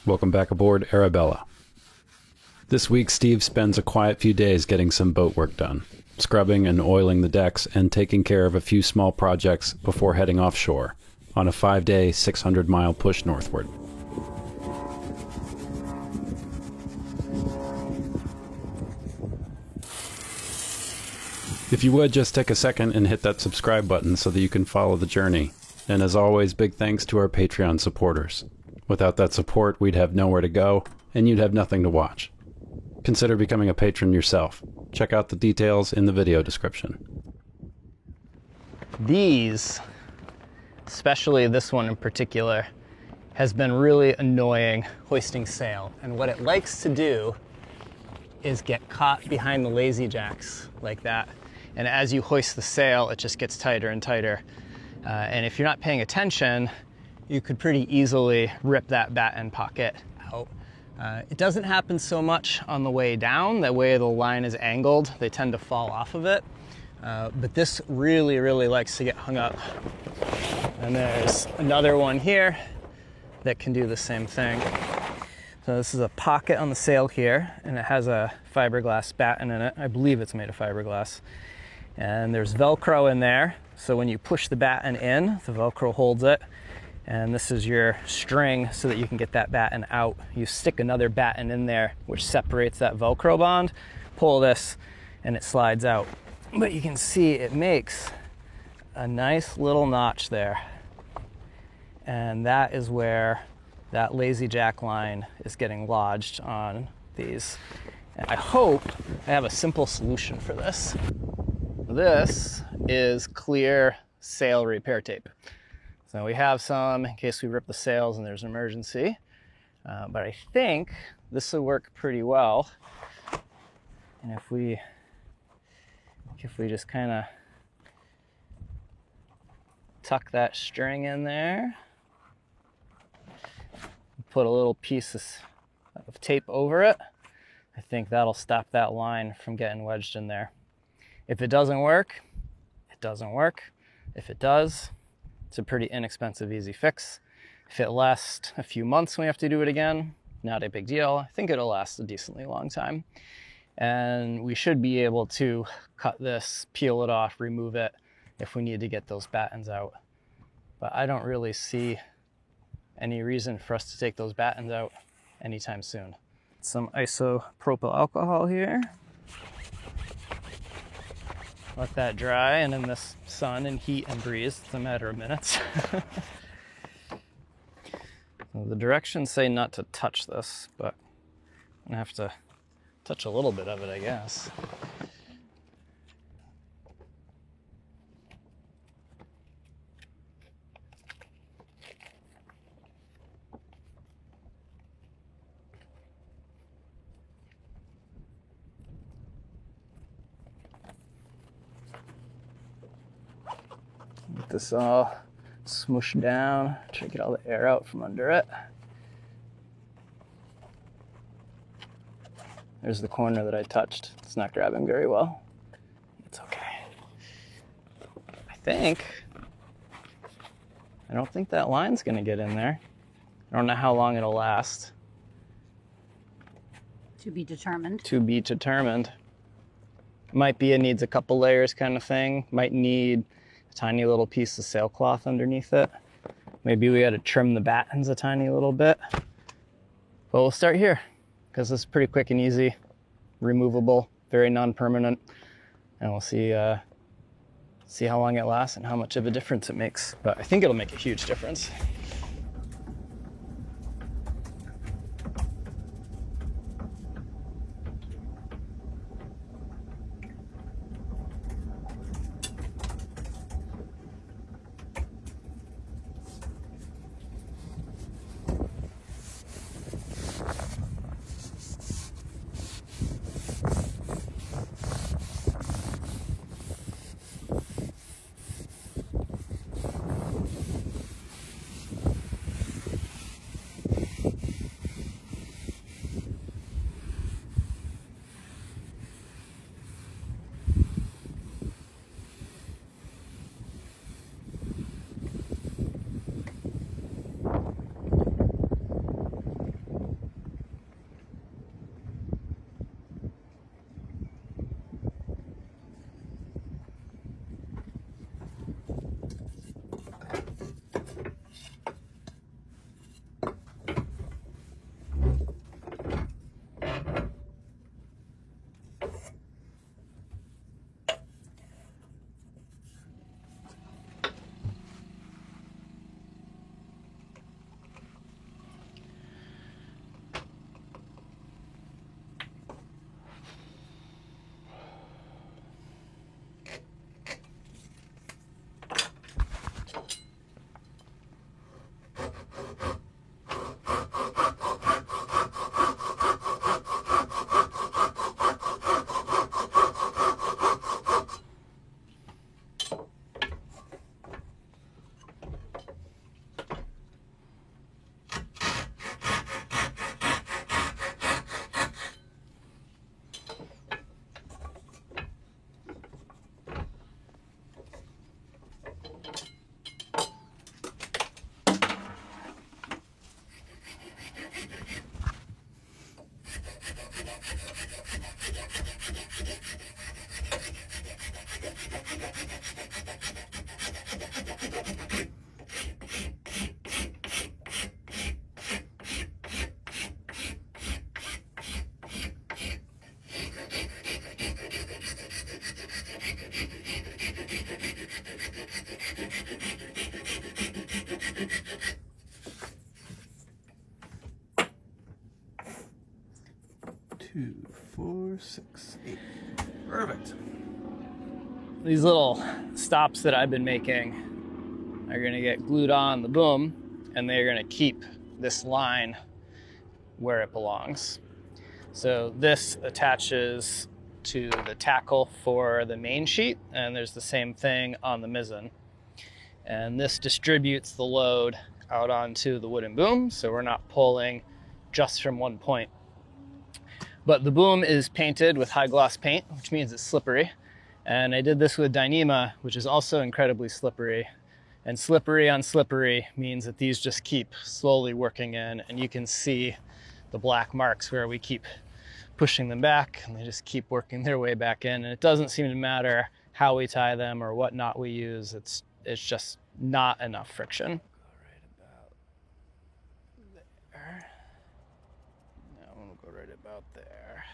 Welcome back aboard Arabella. This week, Steve spends a quiet few days getting some boat work done, scrubbing and oiling the decks and taking care of a few small projects before heading offshore on a 5-day, 600-mile push northward. If you would, just take a second and hit that subscribe button so that you can follow the journey. And as always, big thanks to our Patreon supporters. Without that support, we'd have nowhere to go, and you'd have nothing to watch. Consider becoming a patron yourself. Check out the details in the video description. These, especially this one in particular, has been really annoying hoisting sail. And what it likes to do is get caught behind the lazy jacks like that. And as you hoist the sail, it just gets tighter and tighter. And if you're not paying attention, you could pretty easily rip that batten pocket out. It doesn't happen so much on the way down. The way the line is angled, they tend to fall off of it. But this really, really likes to get hung up. And there's another one here that can do the same thing. So this is a pocket on the sail here, and it has a fiberglass batten in it. I believe it's made of fiberglass. And there's Velcro in there. So when you push the batten in, the Velcro holds it. And this is your string so that you can get that batten out. You stick another batten in there, which separates that Velcro bond. Pull this, and it slides out. But you can see it makes a nice little notch there. And that is where that lazy jack line is getting lodged on these. And I hope I have a simple solution for this. This is clear sail repair tape. So we have some in case we rip the sails and there's an emergency. But I think this will work pretty well. And if we just kind of tuck that string in there, put a little piece of tape over it, I think that'll stop that line from getting wedged in there. If it doesn't work, it doesn't work. If it does, it's a pretty inexpensive, easy fix. If it lasts a few months when we have to do it again, not a big deal. I think it'll last a decently long time. And we should be able to cut this, peel it off, remove it if we need to get those battens out. But I don't really see any reason for us to take those battens out anytime soon. Some isopropyl alcohol here. Let that dry, and in this sun and heat and breeze, it's a matter of minutes. So the directions say not to touch this, but I'm gonna have to touch a little bit of it, I guess. Get this all smooshed down, try to get all the air out from under it. There's the corner that I touched. It's not grabbing very well. It's okay. I don't think that line's gonna get in there. I don't know how long it'll last. To be determined. To be determined. Might be it needs a couple layers kind of thing. Might need a tiny little piece of sailcloth underneath it. Maybe we gotta trim the battens a tiny little bit. But we'll start here, because it's pretty quick and easy, removable, very non-permanent, and we'll see how long it lasts and how much of a difference it makes. But I think it'll make a huge difference. 2, 4, 6, 8. Perfect. These little stops that I've been making are gonna get glued on the boom, and they're gonna keep this line where it belongs. So this attaches to the tackle for the main sheet, and there's the same thing on the mizzen. And this distributes the load out onto the wooden boom, so we're not pulling just from one point. But the boom is painted with high gloss paint, which means it's slippery. And I did this with Dyneema, which is also incredibly slippery. And slippery on slippery means that these just keep slowly working in, and you can see the black marks where we keep pushing them back, and they just keep working their way back in. And it doesn't seem to matter how we tie them or what knot we use. It's just not enough friction. Now we'll go right about there.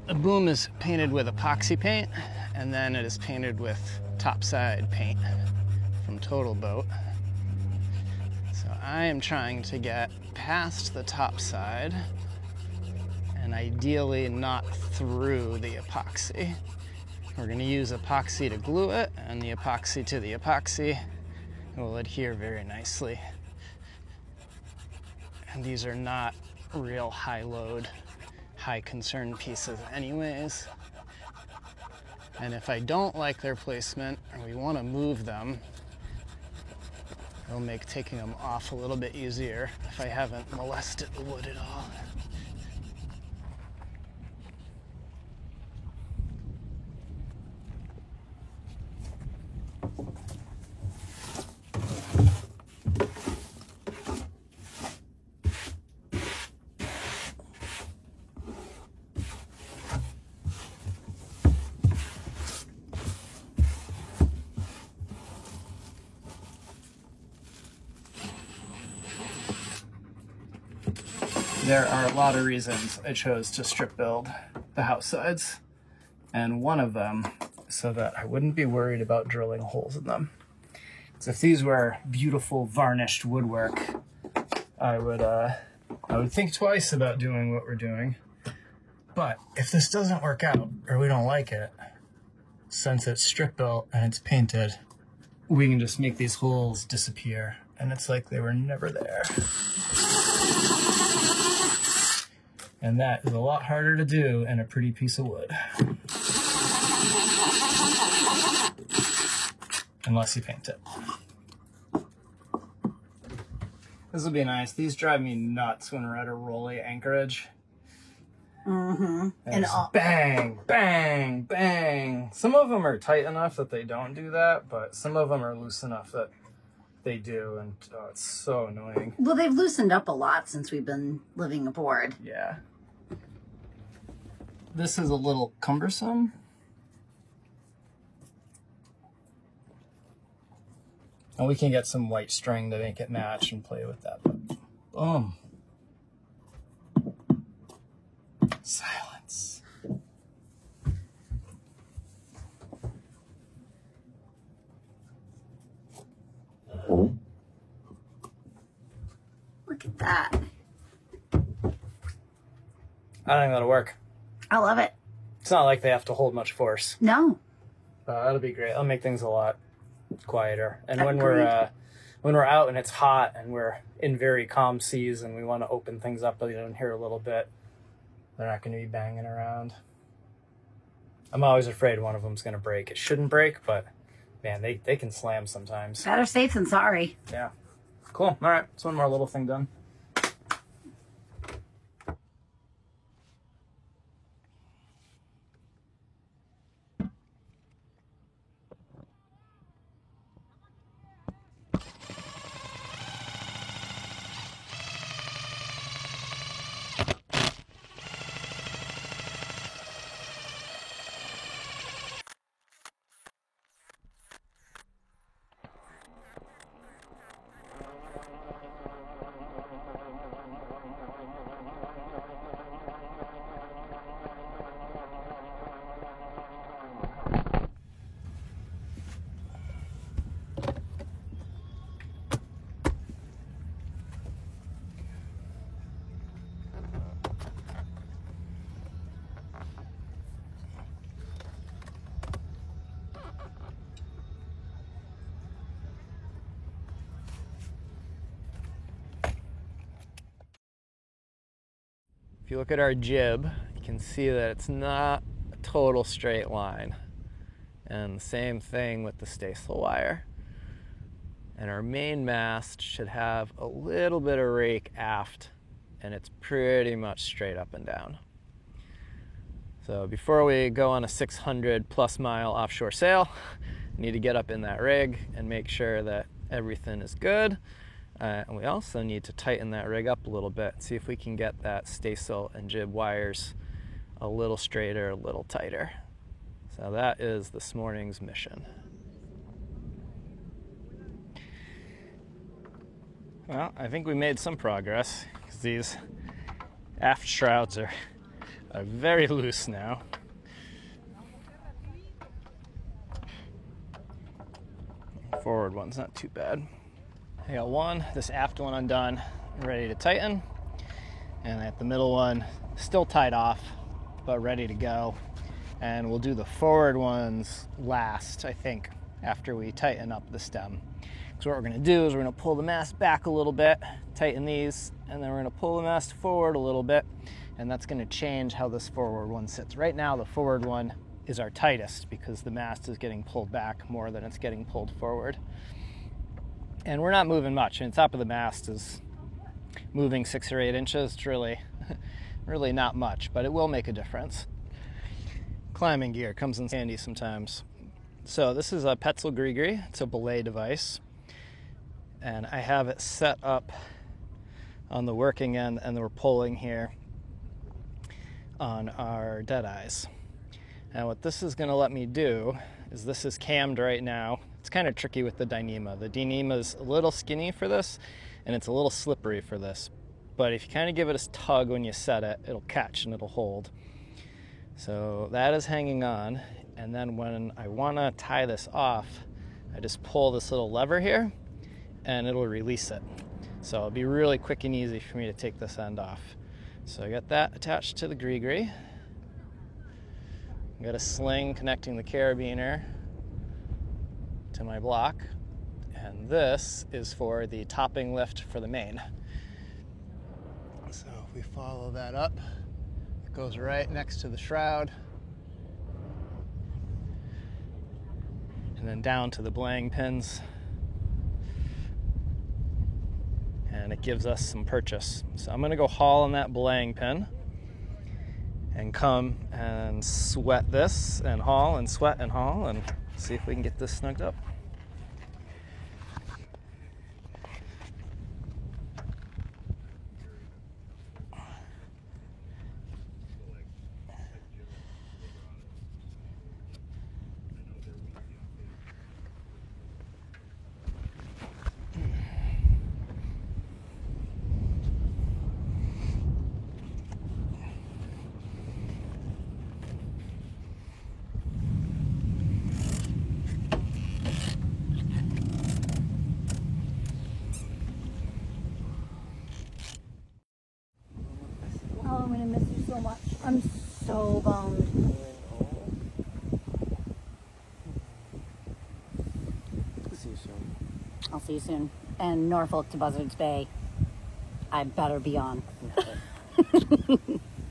The boom is painted with epoxy paint, and then it is painted with topside paint from Total Boat. So I am trying to get past the top side and ideally not through the epoxy. We're going to use epoxy to glue it, and the epoxy to the epoxy will adhere very nicely. And these are not real high load, high concern pieces anyways. And if I don't like their placement or we want to move them, it'll make taking them off a little bit easier if I haven't molested the wood at all. There are a lot of reasons I chose to strip build the house sides, and one of them so that I wouldn't be worried about drilling holes in them. So if these were beautiful varnished woodwork, I would think twice about doing what we're doing. But if this doesn't work out or we don't like it, since it's strip built and it's painted, we can just make these holes disappear, and it's like they were never there. And that is a lot harder to do in a pretty piece of wood. Unless you paint it. This would be nice. These drive me nuts when we're at a rolly anchorage. Mm-hmm. And bang, bang, bang. Some of them are tight enough that they don't do that, but some of them are loose enough that they do, and oh, it's so annoying. Well, they've loosened up a lot since we've been living aboard. Yeah. This is a little cumbersome. And we can get some white string to make it match and play with that. But boom. Silence. Look at that. I don't think that'll work. I love it. It's not like they have to hold much force. No. That'll be great. That'll make things a lot quieter. And when Agreed. we're out and it's hot and we're in very calm seas and we want to open things up in here a little bit, they're not going to be banging around. I'm always afraid one of them's going to break. It shouldn't break, but man, they can slam sometimes. Better safe than sorry. Yeah. Cool. All right. So one more little thing done. If you look at our jib, you can see that it's not a total straight line. And the same thing with the staysail wire. And our main mast should have a little bit of rake aft, and it's pretty much straight up and down. So before we go on a 600 plus mile offshore sail, we need to get up in that rig and make sure that everything is good. And we also need to tighten that rig up a little bit, see if we can get that staysail and jib wires a little straighter, a little tighter. So that is this morning's mission. Well, I think we made some progress because these aft shrouds are very loose now. Forward one's not too bad. I got one, this aft one undone, ready to tighten. And at the middle one, still tied off, but ready to go. And we'll do the forward ones last, I think, after we tighten up the stem. So what we're gonna do is we're gonna pull the mast back a little bit, tighten these, and then we're gonna pull the mast forward a little bit, and that's gonna change how this forward one sits. Right now, the forward one is our tightest because the mast is getting pulled back more than it's getting pulled forward. And we're not moving much, and the top of the mast is moving 6 or 8 inches. It's really not much, but it will make a difference. Climbing gear comes in handy sometimes. So this is a Petzl Grigri. It's a belay device. And I have it set up on the working end, and we're pulling here on our dead eyes. Now what this is gonna let me do is this is cammed right now. It's kind of tricky with the Dyneema. The Dyneema is a little skinny for this, and it's a little slippery for this. But if you kind of give it a tug when you set it, it'll catch and it'll hold. So that is hanging on, and then when I want to tie this off, I just pull this little lever here, and it'll release it. So it'll be really quick and easy for me to take this end off. So I got that attached to the Grigri. I got a sling connecting the carabiner to my block, and this is for the topping lift for the main. So if we follow that up, it goes right next to the shroud, and then down to the belaying pins, and it gives us some purchase. So I'm gonna go haul on that belaying pin and come and sweat this and haul and sweat and haul and see if we can get this snugged up. Oh, I'm gonna miss you so much. I'm so bummed. See you soon. I'll see you soon. And Norfolk to Buzzards Bay. I better be on.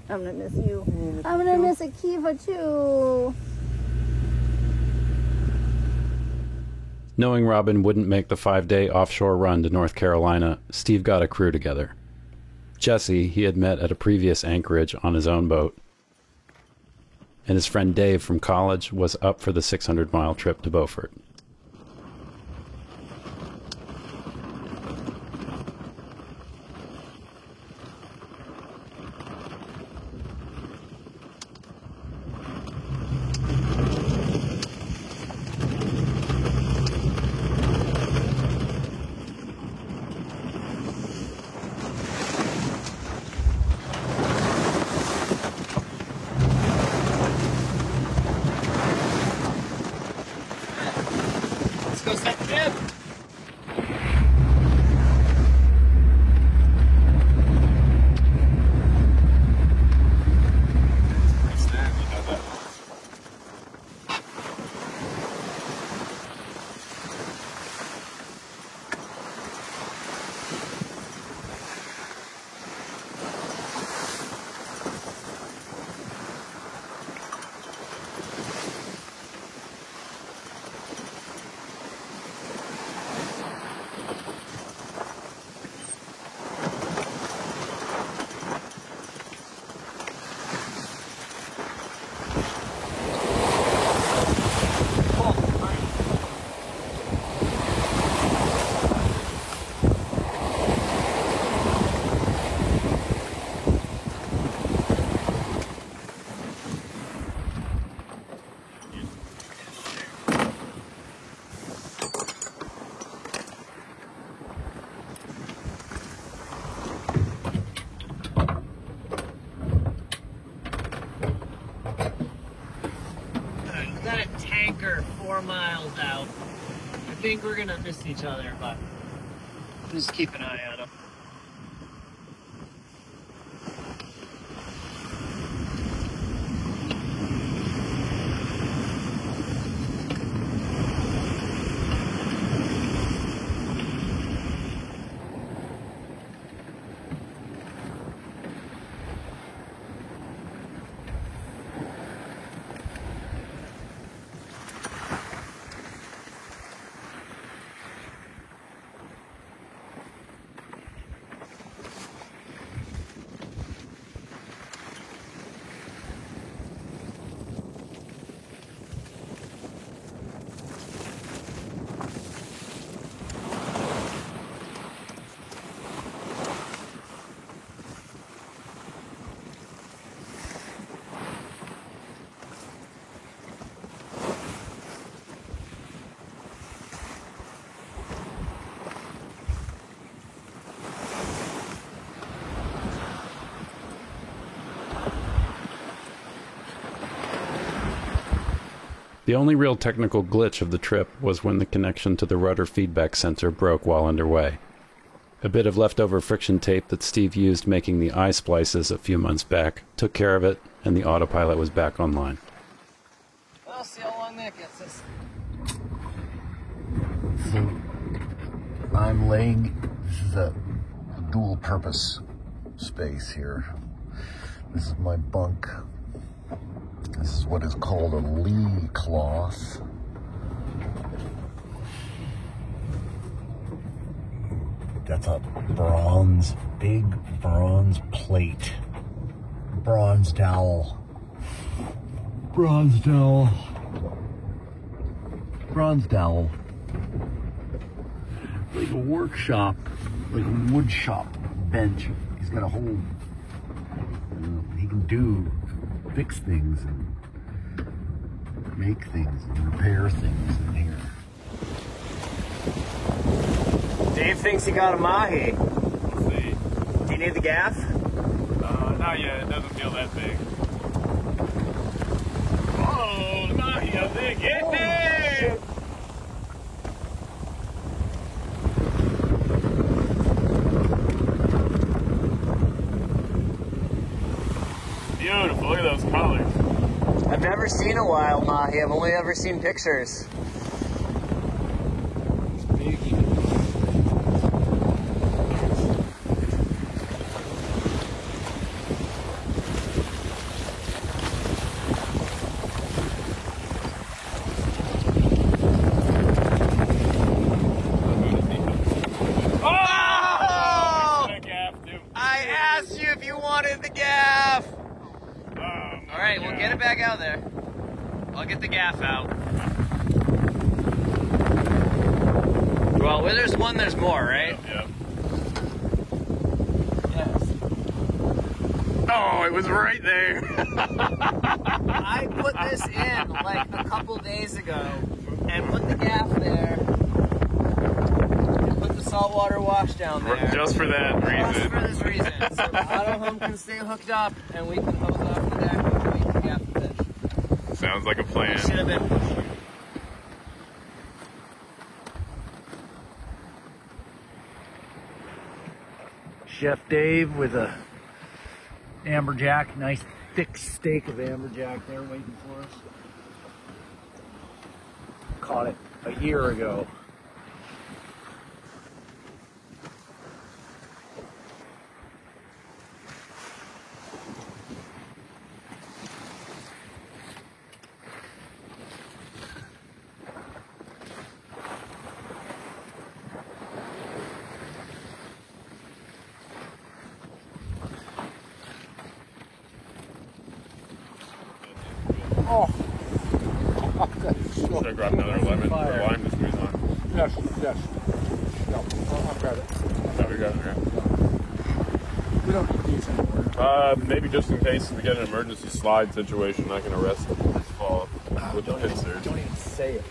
I'm gonna miss you. I'm gonna miss Akiva too. Knowing Robin wouldn't make the 5-day offshore run to North Carolina, Steve got a crew together. Jesse he had met at a previous anchorage on his own boat, and his friend Dave from college was up for the 600-mile trip to Beaufort. Let's go set the jib. miles out. I think we're gonna miss each other, but just keep an eye on them. The only real technical glitch of the trip was when the connection to the rudder feedback sensor broke while underway. A bit of leftover friction tape that Steve used making the eye splices a few months back took care of it, and the autopilot was back online. We'll see how long that gets us. So, I'm laying, this is a dual purpose space here. This is my bunk. This is what is called a lee cloth. That's a big bronze plate. Bronze dowel. Like a workshop, like a wood shop bench. He's got a whole, he can fix things and make things and repair things in here. Dave thinks he got a mahi. We'll see. Do you need the gaff? Not yet. It doesn't feel that big. Oh, the mahi up there. Get there! Beautiful. Look at those colors. I've never seen a wild mahi. I've only ever seen pictures. Alright, we'll get it back out there. I'll get the gaff out. Well, where there's one, there's more, right? Yep. Yes. Oh, it was right there. I put this in like a couple days ago and put the gaff there. And put the saltwater wash down there. Just for that reason. Just for this reason. So the auto home can stay hooked up and we can hose off the deck and we can gaff the fish. Sounds like a plan. Should have been. Chef Dave with a amberjack, nice thick steak of amberjack there waiting for us. Caught it a year ago. Oh, Should I grab another lemon or lime to squeeze on? yes. No, I'll grab it. No, we got it, right? We don't need these anymore. Maybe just in case we get an emergency slide situation, I can arrest this fall with the pincers. Don't even say it.